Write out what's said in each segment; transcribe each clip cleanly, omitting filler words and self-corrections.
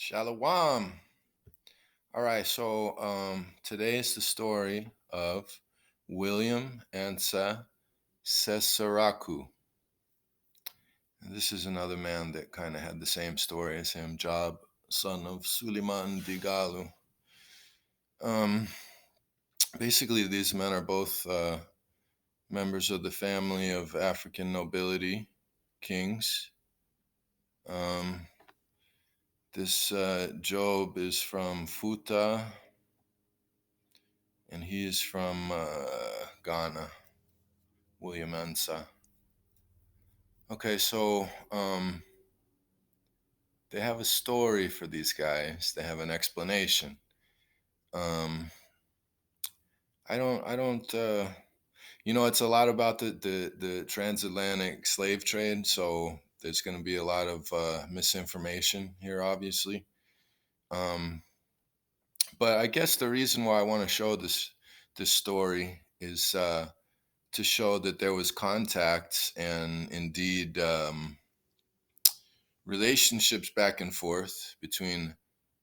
Shalom. All right, so today is the story of William Ansa Sesaraku. And this is another man that kind of had the same story as him, Job, son of Suleiman Digalu. Um, Basically, these men are both members of the family of African nobility, kings. Um, this Job is from Futa, and he is from Ghana, William Ensa. Okay, so they have a story for these guys. They have an explanation. Um, I don't. It's a lot about the transatlantic slave trade. So there's going to be a lot of misinformation here, obviously. Um, but I guess the reason why I want to show this story is to show that there was contact and indeed relationships back and forth between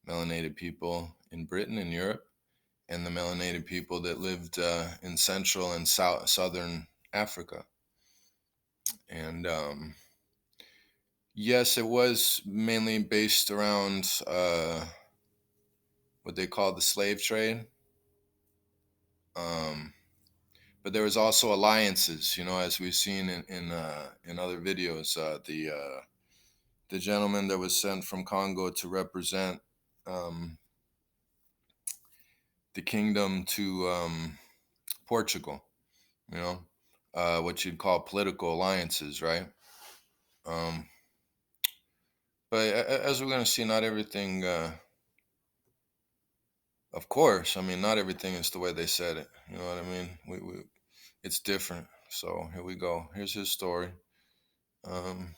melanated people in Britain and Europe and the melanated people that lived in Central and Southern Africa. And yes, it was mainly based around what they call the slave trade. Um, but there was also alliances, as we've seen in other videos. The gentleman that was sent from Congo to represent um, the kingdom to Portugal, what you'd call political alliances, right? Um, but as we're going to see, not everything, of course, I mean, not everything is the way they said it. You know what I mean? It's different. So here we go. Here's his story. Um,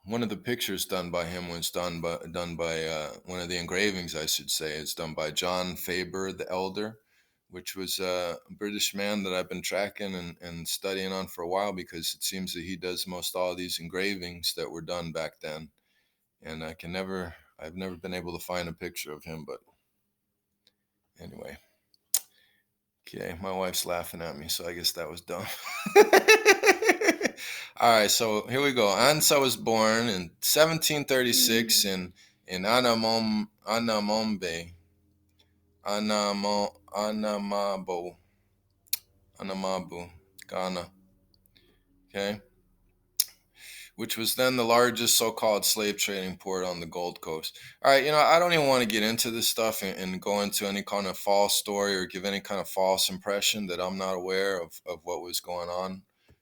One of the pictures done by him was done by one of the engravings, I should say, is done by John Faber the Elder, which was a British man that I've been tracking and studying on for a while because it seems that he does most all of these engravings that were done back then. And I've never been able to find a picture of him, but anyway. Okay, my wife's laughing at me, so I guess that was dumb. All right, so here we go. Ansa was born in 1736 in Anamabo, Anamabu, Ghana. Okay, which was then the largest so-called slave trading port on the Gold Coast. All right, I don't even want to get into this stuff and go into any kind of false story or give any kind of false impression that I'm not aware of what was going on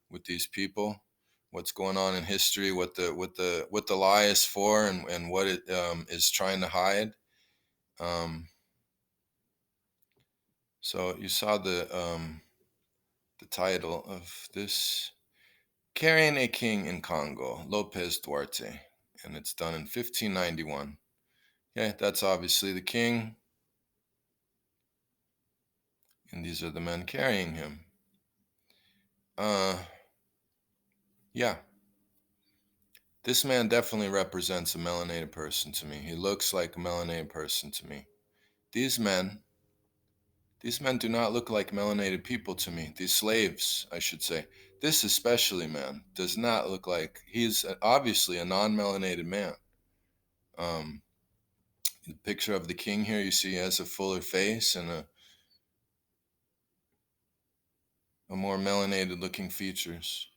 with these people, what's going on in history, what the lie is for, and what it is trying to hide. So you saw the title of this. Carrying a King in Congo, Lopez Duarte, and it's done in 1591. Okay, that's obviously the king, and these are the men carrying him. Uh, yeah, this man definitely represents a melanated person to me. He looks like a melanated person to me. These men, these men do not look like melanated people to me. These slaves, I should say. This especially, man, does not look like he's obviously a non-melanated man. Um, the picture of the king here, you see, he has a fuller face and a more melanated looking features.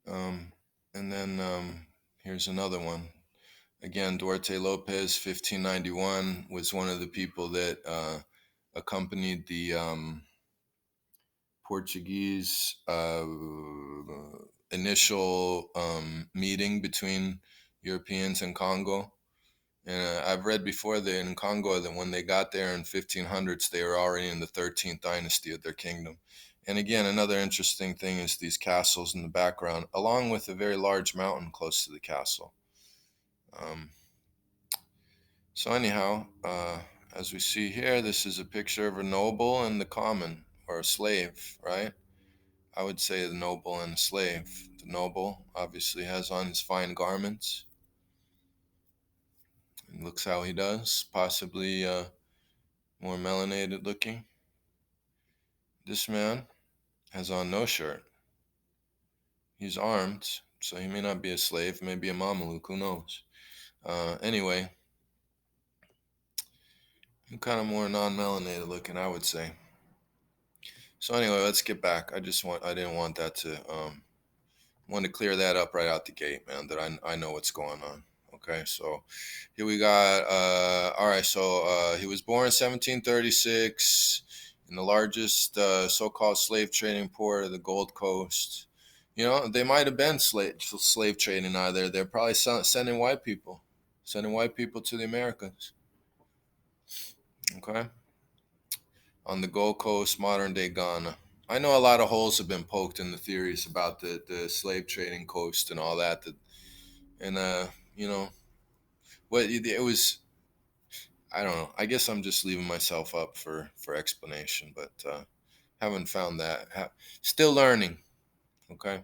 Um, and then here's another one. Again, Duarte Lopez, 1591, was one of the people that accompanied the Portuguese initial meeting between Europeans and Congo. And I've read before that in Congo that when they got there in 1500s, they were already in the 13th dynasty of their kingdom. And again, another interesting thing is these castles in the background, along with a very large mountain close to the castle. Um, so anyhow, as we see here, this is a picture of a noble and the common, or a slave, right? I would say the noble and the slave. The noble obviously has on his fine garments and looks how he does, possibly more melanated looking. This man has on no shirt. He's armed, so he may not be a slave, maybe a Mameluke, who knows? Anyway, kind of more non-melanated looking, I would say. So anyway, let's get back. I didn't want that to, want to clear that up right out the gate, man, that I know what's going on. Okay, so here we got, all right, so he was born 1736 in the largest so-called slave trading port of the Gold Coast. You know, they might have been slave trading out there. They're probably sending white people to the Americas. Okay, on the Gold Coast, modern day Ghana. I know a lot of holes have been poked in the theories about the slave trading coast and all that. And you know, what it was. I don't know. I guess I'm just leaving myself up for explanation, but haven't found that. Still learning. Okay.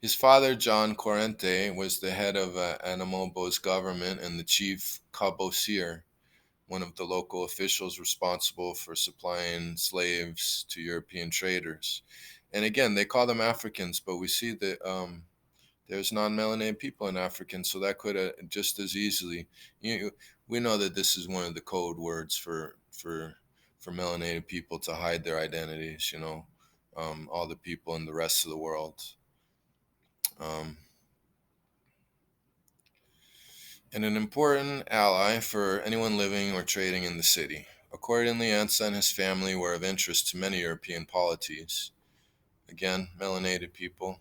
His father, John Corrente, was the head of Anamobo's government and the chief cabosier, one of the local officials responsible for supplying slaves to European traders. And again, they call them Africans, but we see that there's non-melanated people in African, so that could just as easily. We know that this is one of the code words for melanated people to hide their identities. All the people in the rest of the world. Um, and an important ally for anyone living or trading in the city. Accordingly, Anza and his family were of interest to many European polities. Again, melanated people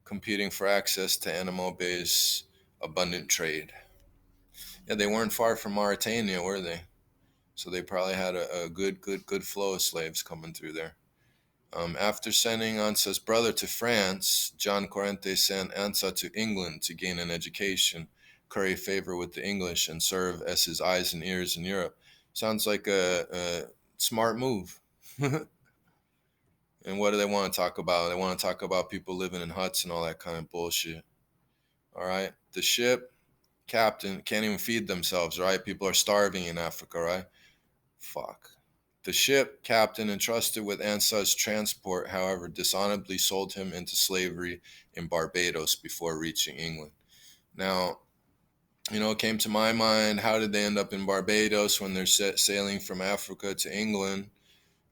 competing for access to Anamobe's abundant trade. Yeah, they weren't far from Mauritania, were they? So they probably had a good flow of slaves coming through there. After sending Ansa's brother to France, John Corrente sent Ansa to England to gain an education, curry favor with the English, and serve as his eyes and ears in Europe. Sounds like a smart move. And what do they want to talk about? They want to talk about people living in huts and all that kind of bullshit. All right. The ship captain can't even feed themselves, right? People are starving in Africa, right? Fuck. The ship captain entrusted with Ansa's transport, however, dishonorably sold him into slavery in Barbados before reaching England. Now, it came to my mind, how did they end up in Barbados when they're sailing from Africa to England?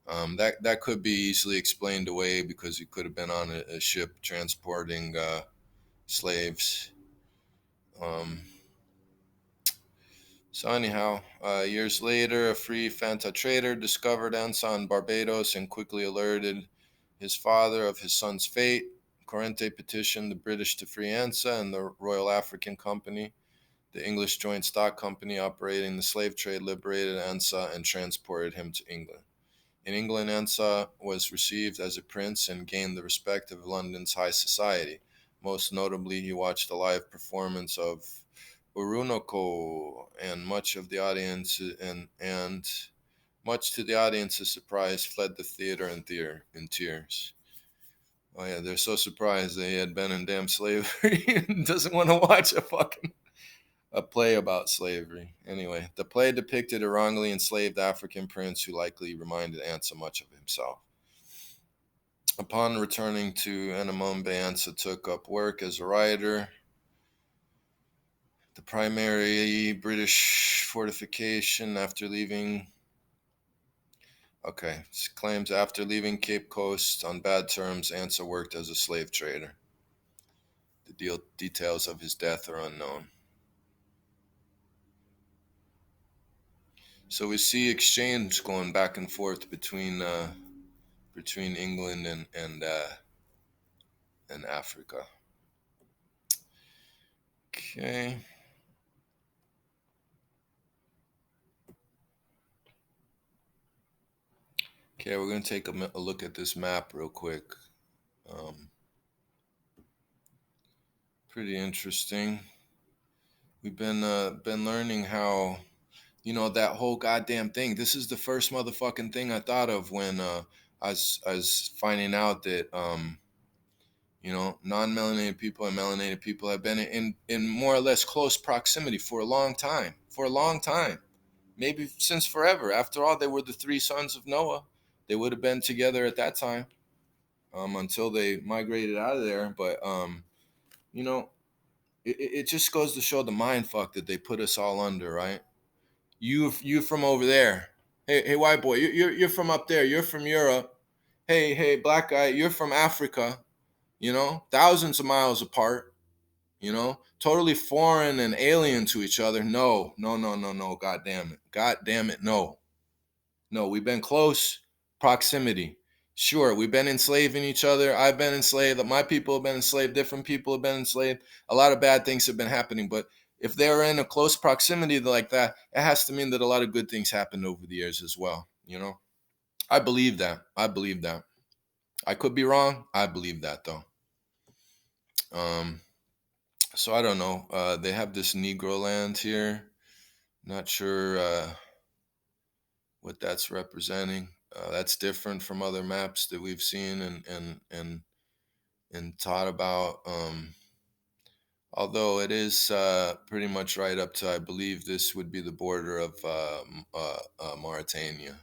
That could be easily explained away because he could have been on a ship transporting slaves. Um, So anyhow, years later, a free Fanta trader discovered Ansa in Barbados and quickly alerted his father of his son's fate. Corrente petitioned the British to free Ansa and the Royal African Company, the English joint stock company operating the slave trade, liberated Ansa and transported him to England. In England, Ensa was received as a prince and gained the respect of London's high society. Most notably, he watched a live performance of Urunoko, and much to the audience's surprise, fled the theater in tears. Oh yeah, they're so surprised they had been in damn slavery and doesn't want to watch a play about slavery. Anyway, the play depicted a wrongly enslaved African prince who likely reminded Ansa much of himself. Upon returning to Anamombe, Ansa took up work as a writer. The primary British fortification after leaving. Okay, claims after leaving Cape Coast on bad terms, Ansa worked as a slave trader. The details of his death are unknown. So we see exchange going back and forth between England and Africa. Okay. Okay, we're gonna take a look at this map real quick. Pretty interesting. We've been learning how, that whole goddamn thing. This is the first motherfucking thing I thought of when I was finding out that Non-melanated people and melanated people have been in more or less close proximity for a long time. For a long time. Maybe since forever. After all, they were the three sons of Noah. They would have been together at that time, until they migrated out of there. But you know, it just goes to show the mind fuck that they put us all under, right? You from over there. Hey, white boy, you're from up there. You're from Europe. Hey, black guy, you're from Africa. Thousands of miles apart. Totally foreign and alien to each other. No, no, no, no, no. God damn it. God damn it. No. No, we've been close proximity. Sure, we've been enslaving each other. I've been enslaved. My people have been enslaved. Different people have been enslaved. A lot of bad things have been happening. But if they're in a close proximity like that, it has to mean that a lot of good things happened over the years as well. I believe that. I believe that. I could be wrong. I believe that though. Um, so I don't know. They have this Negro land here. Not sure what that's representing. That's different from other maps that we've seen and taught about. Although it is pretty much right up to, I believe this would be the border of Mauritania.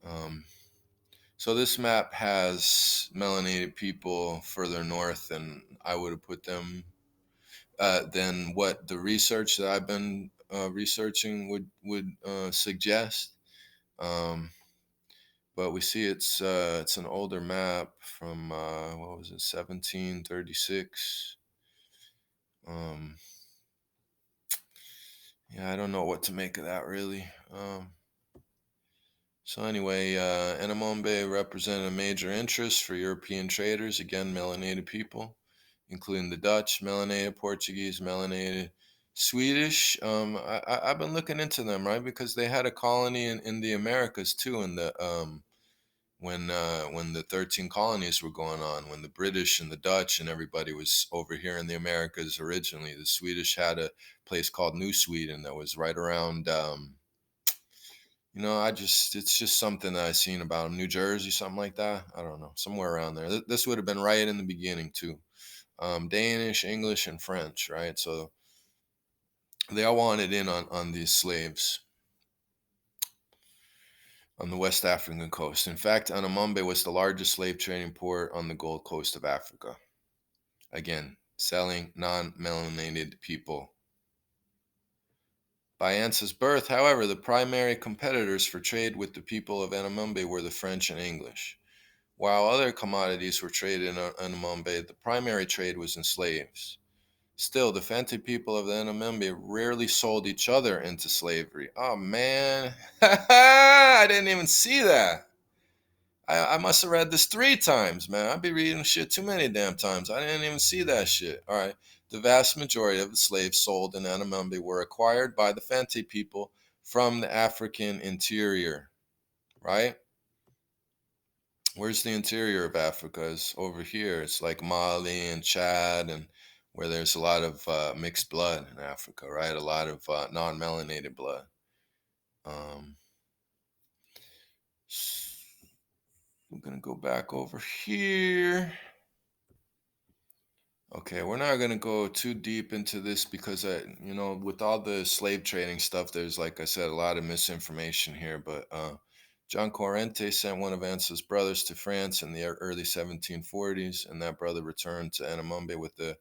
Um, so this map has melanated people further north than I would have put them, than what the research that I've been researching would suggest. Um, but we see it's an older map from what was it, 1736. Um, yeah, I don't know what to make of that really. So anyway, Anamombe represented a major interest for European traders, again melanated people, including the Dutch, melanated Portuguese, melanated Swedish. I've been looking into them, right, because they had a colony in the Americas too, in the when the 13 colonies were going on, when the British and the Dutch and everybody was over here in the Americas originally. The Swedish had a place called New Sweden that was right around. It's just something that I seen about New Jersey, something like that. I don't know, somewhere around there. This would have been right in the beginning too. Danish, English, and French, right? So they all wanted in on these slaves on the West African coast. In fact, Anamambe was the largest slave trading port on the Gold Coast of Africa. Again, selling non-melanated people. By Ansa's birth, however, the primary competitors for trade with the people of Anamambe were the French and English. While other commodities were traded in Anamambe, the primary trade was in slaves. Still, the Fante people of the Anamembe rarely sold each other into slavery. Oh man, I didn't even see that. I must have read this 3 times, man. I'd be reading shit too many damn times. I didn't even see that shit. All right. The vast majority of the slaves sold in Anamembe were acquired by the Fante people from the African interior, right? Where's the interior of Africa? It's over here. It's like Mali and Chad, and where there's a lot of mixed blood in Africa, right? A lot of non-melanated blood. Um, I'm gonna go back over here. Okay, we're not gonna go too deep into this because with all the slave trading stuff, there's, like I said, a lot of misinformation here. But John Corrente sent one of Ansa's brothers to France in the early 1740s, and that brother returned to Anamambe with a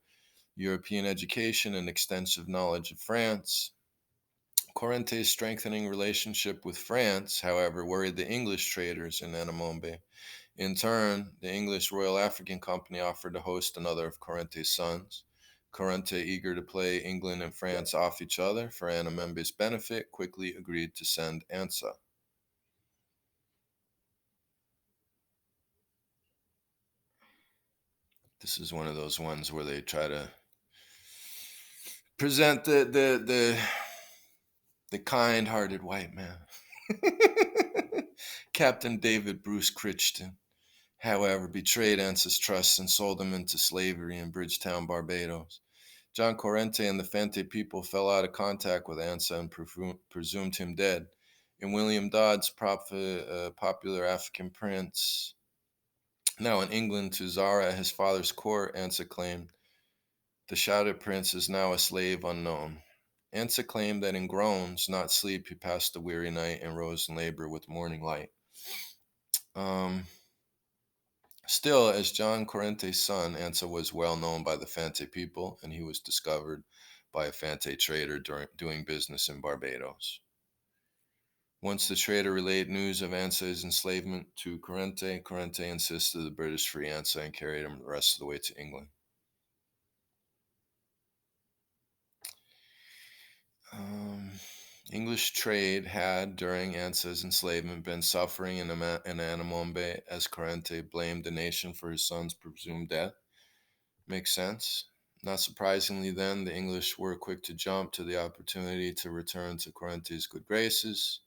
European education and extensive knowledge of France. Corrente's strengthening relationship with France, however, worried the English traders in Anamambe. In turn, the English Royal African Company offered to host another of Corrente's sons. Corrente, eager to play England and France off each other for Anamembe's benefit, quickly agreed to send Ansa. This is one of those ones where they try to present the kind-hearted white man. Captain David Bruce Crichton, however, betrayed Ansa's trust and sold him into slavery in Bridgetown, Barbados. John Corrente and the Fante people fell out of contact with Ansa and presumed him dead. In William Dodd's popular African Prince, Now in England, to Zara at his father's court, Ansa claimed, "The shouted prince is now a slave unknown." Ensa claimed that in groans, not sleep, he passed the weary night and rose in labor with morning light. Um, Still, as John Corrente's son, Ensa was well known by the Fante people, and he was discovered by a Fante trader doing business in Barbados. Once the trader relayed news of Ansa's enslavement to Corrente, Corrente insisted the British free Ansa and carried him the rest of the way to England. Um, English trade had, during Ansa's enslavement, been suffering in Anamombe as Corrente blamed the nation for his son's presumed death. Makes sense. Not surprisingly, then, the English were quick to jump to the opportunity to return to Corrente's good graces.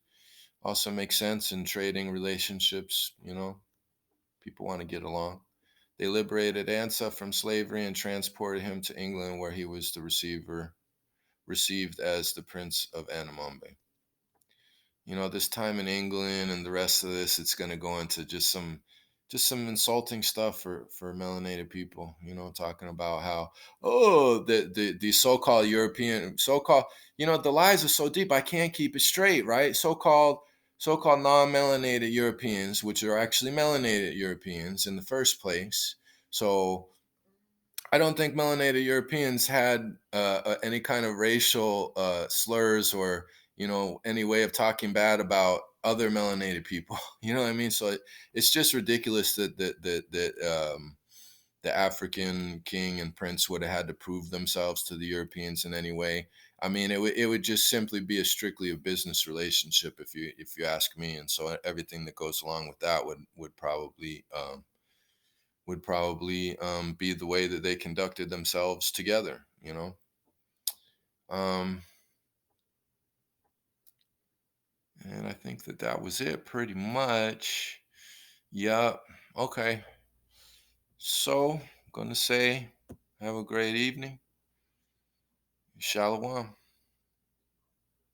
Also makes sense in trading relationships, people want to get along. They liberated Ansa from slavery and transported him to England, where he was received as the Prince of Anamombe. This time in England and the rest of this, it's going to go into just some insulting stuff for melanated people. Talking about how, the so-called European, so-called, the lies are so deep I can't keep it straight, right? So-called non-melanated Europeans, which are actually melanated Europeans in the first place. So I don't think melanated Europeans had any kind of racial slurs or any way of talking bad about other melanated people. You know what I mean? So it's just ridiculous that the African king and prince would have had to prove themselves to the Europeans in any way. I mean, it would just simply be strictly a business relationship if you ask me. And so everything that goes along with that would probably be the way that they conducted themselves together, Um, and I think that was it pretty much. Yep. Okay. So, I'm going to say, have a great evening. Shalom.